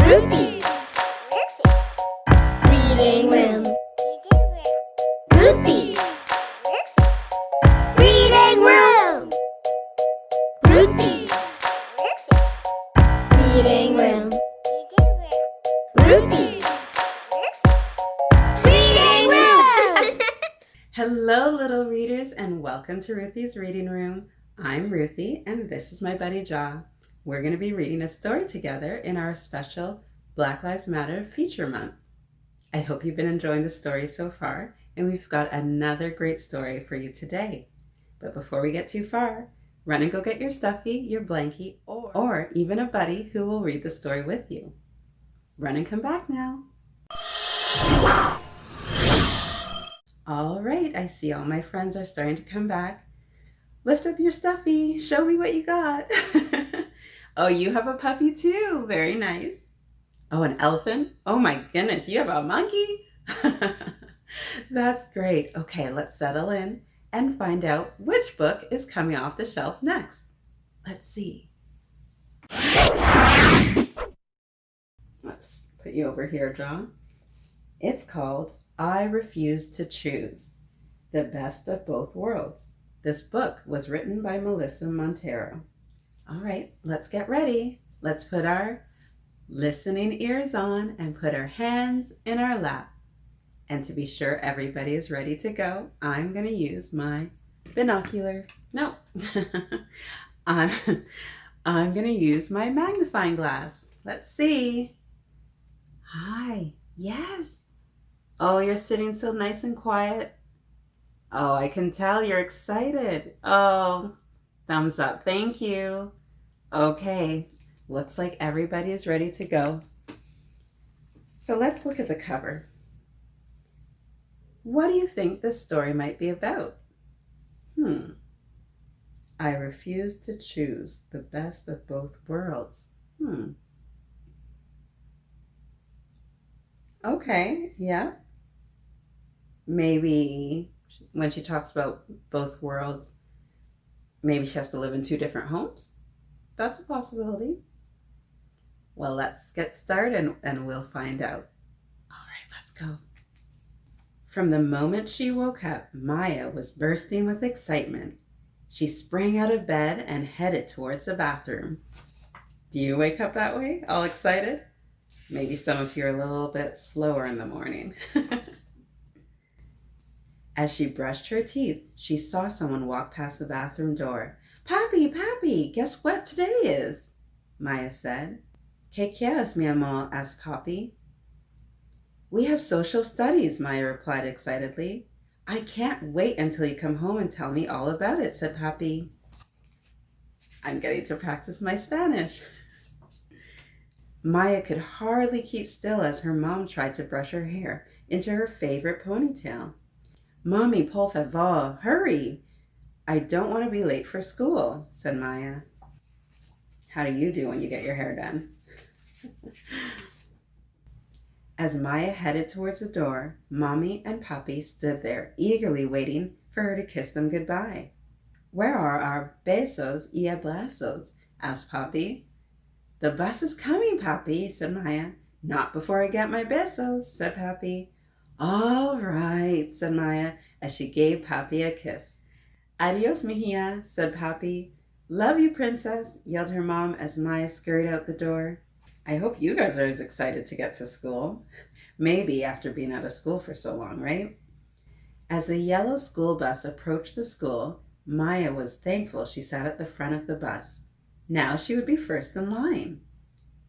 Ruthy's Reading Room. Ruthy's Reading Room. Ruthy's Reading Room. Ruthy's Reading Room. Hello, little readers, and welcome to Ruthy's Reading Room. I'm Ruthy, and this is my buddy Jaw. We're going to be reading a story together in our special Black Lives Matter feature month. I hope you've been enjoying the story so far, and we've got another great story for you today. But before we get too far, run and go get your stuffy, your blankie, or even a buddy who will read the story with you. Run and come back now. All right, I see all my friends are starting to come back. Lift up your stuffy. Show me what you got. Oh, you have a puppy too. Very nice. Oh, an elephant? Oh my goodness, you have a monkey? That's great. Okay, let's settle in and find out which book is coming off the shelf next. Let's see. Let's put you over here, John. It's called I Refuse to Choose, The Best of Both Worlds. This book was written by Melissa Montero. All right, let's get ready. Let's put our listening ears on and put our hands in our lap. And to be sure everybody is ready to go, I'm going to use my binocular. No, I'm going to use my magnifying glass. Let's see. Hi, yes. Oh, you're sitting so nice and quiet. Oh, I can tell you're excited. Oh, thumbs up. Thank you. Okay, looks like everybody is ready to go. So let's look at the cover. What do you think this story might be about? I refuse to choose the best of both worlds. Okay, yeah. Maybe when she talks about both worlds, maybe she has to live in two different homes? That's a possibility. Well, let's get started and we'll find out. All right, let's go. From the moment she woke up, Maya was bursting with excitement. She sprang out of bed and headed towards the bathroom. Do you wake up that way, all excited? Maybe some of you are a little bit slower in the morning. As she brushed her teeth, she saw someone walk past the bathroom door. Papi, Papi, guess what today is? Maya said. ¿Qué quieres, mi amor? Asked Papi. We have social studies, Maya replied excitedly. I can't wait until you come home and tell me all about it, said Papi. I'm getting to practice my Spanish. Maya could hardly keep still as her mom tried to brush her hair into her favorite ponytail. Mommy, por favor, hurry. I don't want to be late for school, said Maya. How do you do when you get your hair done? As Maya headed towards the door, Mommy and Papi stood there, eagerly waiting for her to kiss them goodbye. Where are our besos y abrazos? Asked Papi. The bus is coming, Papi, said Maya. Not before I get my besos, said Papi. All right, said Maya as she gave Papi a kiss. Adios, mija, said Papi. Love you, princess, yelled her mom as Maya scurried out the door. I hope you guys are as excited to get to school. Maybe after being out of school for so long, right? As the yellow school bus approached the school, Maya was thankful she sat at the front of the bus. Now she would be first in line.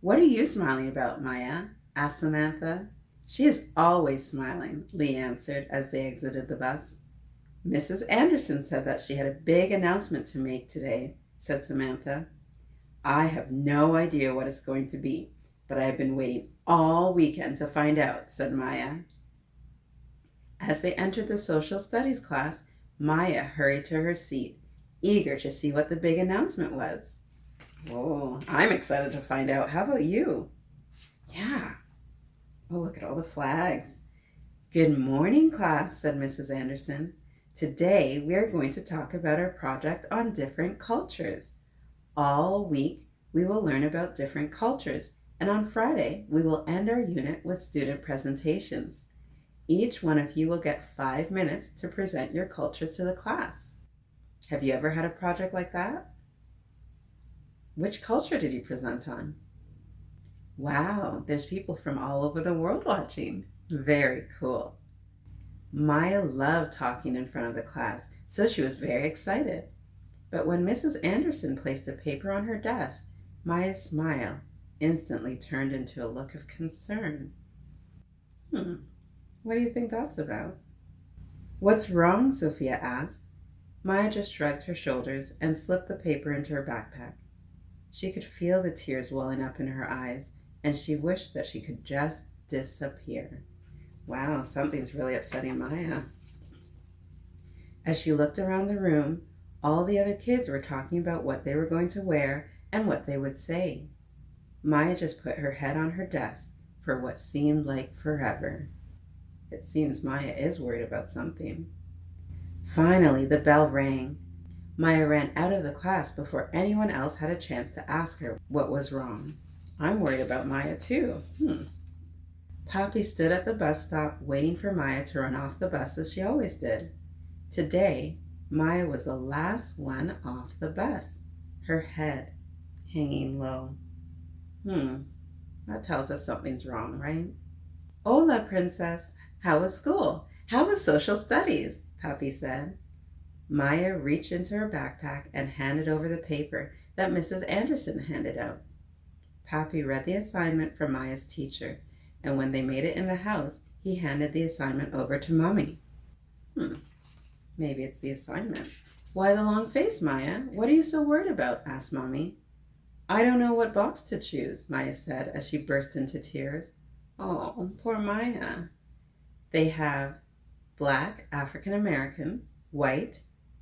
What are you smiling about, Maya? Asked Samantha. She is always smiling, Lee answered as they exited the bus. Mrs. Anderson said that she had a big announcement to make today, said Samantha. I have no idea what it's going to be, but I have been waiting all weekend to find out, said Maya. As they entered the social studies class, Maya hurried to her seat, eager to see what the big announcement was. Oh, I'm excited to find out. How about you? Yeah. Oh, look at all the flags. Good morning, class, said Mrs. Anderson. Today, we are going to talk about our project on different cultures. All week, we will learn about different cultures And on Friday, we will end our unit with student presentations. Each one of you will get 5 minutes to present your culture to the class. Have you ever had a project like that? Which culture did you present on? Wow, there's people from all over the world watching. Very cool. Maya loved talking in front of the class, so she was very excited. But when Mrs. Anderson placed a paper on her desk, Maya's smile instantly turned into a look of concern. What do you think that's about? What's wrong? Sophia asked. Maya just shrugged her shoulders and slipped the paper into her backpack. She could feel the tears welling up in her eyes, and she wished that she could just disappear. Wow, something's really upsetting Maya. As she looked around the room, all the other kids were talking about what they were going to wear and what they would say. Maya just put her head on her desk for what seemed like forever. It seems Maya is worried about something. Finally, the bell rang. Maya ran out of the class before anyone else had a chance to ask her what was wrong. I'm worried about Maya too. Poppy stood at the bus stop waiting for Maya to run off the bus as she always did. Today, Maya was the last one off the bus, her head hanging low. That tells us something's wrong, right? Hola, princess. How was school? How was social studies? Poppy said. Maya reached into her backpack and handed over the paper that Mrs. Anderson handed out. Poppy read the assignment from Maya's teacher, and when they made it in the house, he handed the assignment over to Mommy. Maybe it's the assignment. Why the long face, Maya? What are you so worried about? Asked Mommy. I don't know what box to choose, Maya said as she burst into tears. Oh, poor Maya. They have Black, African American, White,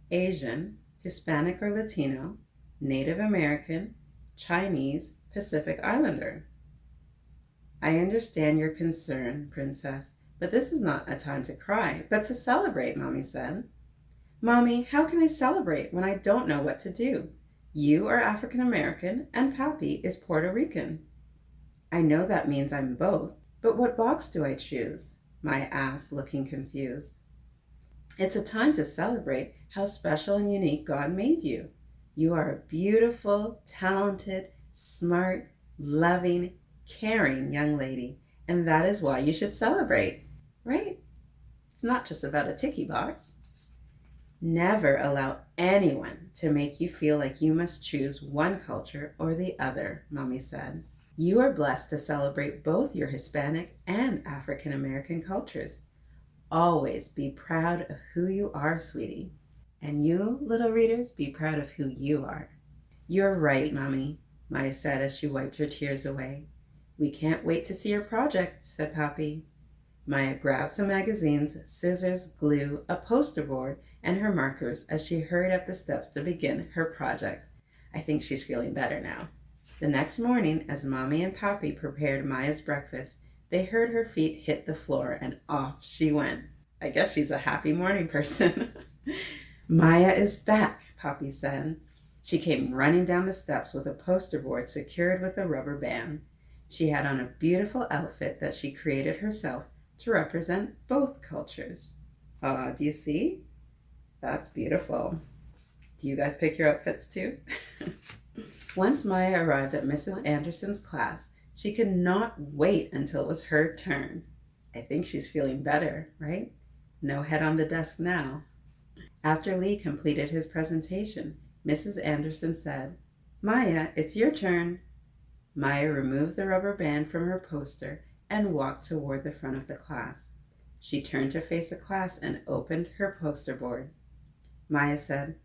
Asian, Hispanic or Latino, Native American, Chinese, Pacific Islander. I understand your concern, Princess, but this is not a time to cry, but to celebrate, Mommy said. Mommy, how can I celebrate when I don't know what to do? You are African American and Pappy is Puerto Rican. I know that means I'm both, but what box do I choose? Maya asked, looking confused. It's a time to celebrate how special and unique God made you. You are a beautiful, talented, smart, loving, caring young lady, and that is why you should celebrate, right? It's not just about a ticky box. Never allow anyone to make you feel like you must choose one culture or the other, Mommy said. You are blessed to celebrate both your Hispanic and African American cultures. Always be proud of who you are, sweetie. And you, little readers, be proud of who you are. You're right, Mommy, Maya said as she wiped her tears away. We can't wait to see your project, said Poppy. Maya grabbed some magazines, scissors, glue, a poster board, and her markers as she hurried up the steps to begin her project. I think she's feeling better now. The next morning, as Mommy and Poppy prepared Maya's breakfast, they heard her feet hit the floor and off she went. I guess she's a happy morning person. Maya is back, Poppy said. She came running down the steps with a poster board secured with a rubber band. She had on a beautiful outfit that she created herself to represent both cultures. Do you see? That's beautiful. Do you guys pick your outfits too? Once Maya arrived at Mrs. Anderson's class, she could not wait until it was her turn. I think she's feeling better, right? No head on the desk now. After Lee completed his presentation, Mrs. Anderson said, Maya, it's your turn. Maya removed the rubber band from her poster and walked toward the front of the class. She turned to face the class and opened her poster board. Maya said,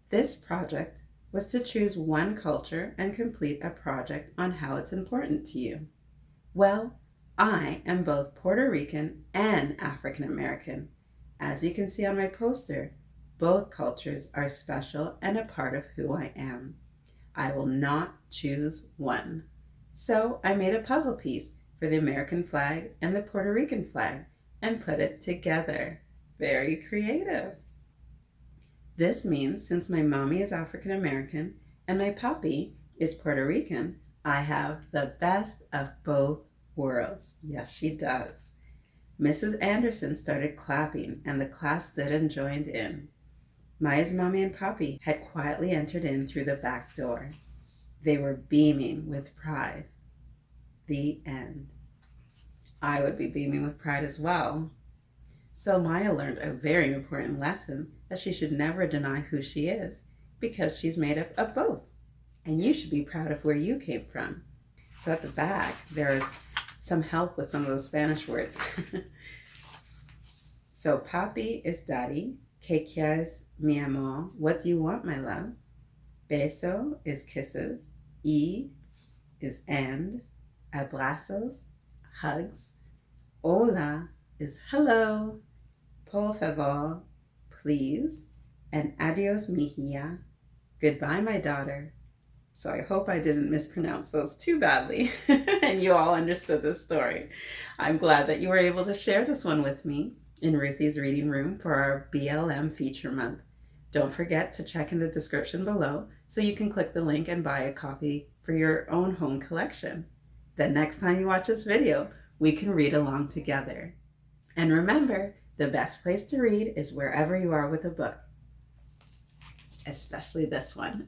This project was to choose one culture and complete a project on how it's important to you. Well, I am both Puerto Rican and African American. As you can see on my poster, both cultures are special and a part of who I am. I will not choose one. So I made a puzzle piece for the American flag and the Puerto Rican flag and put it together. Very creative. This means since my mommy is African American and my papi is Puerto Rican, I have the best of both worlds. Yes, she does. Mrs. Anderson started clapping, and the class stood and joined in. Maya's mommy and Poppy had quietly entered in through the back door. They were beaming with pride. The end. I would be beaming with pride as well. So Maya learned a very important lesson that she should never deny who she is, because she's made up of both. And you should be proud of where you came from. So at the back, there's some help with some of those Spanish words. So papi is daddy. ¿Qué quieres, mi amor? What do you want, my love? Beso is kisses. Y is and. Abrazos, hugs. Hola is hello. Por favor, please. And adios, mija. Goodbye, my daughter. So I hope I didn't mispronounce those too badly and you all understood this story. I'm glad that you were able to share this one with me in Ruthy's reading room for our BLM feature month. Don't forget to check in the description below so you can click the link and buy a copy for your own home collection. Then next time you watch this video, we can read along together. And remember, the best place to read is wherever you are with a book, especially this one.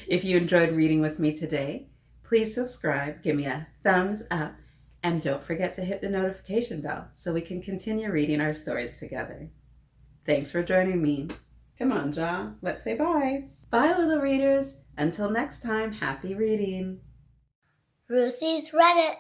If you enjoyed reading with me today, please subscribe, give me a thumbs up, and don't forget to hit the notification bell so we can continue reading our stories together. Thanks for joining me. Come on, Ja, let's say bye. Bye, little readers. Until next time, happy reading. Ruthy's read it.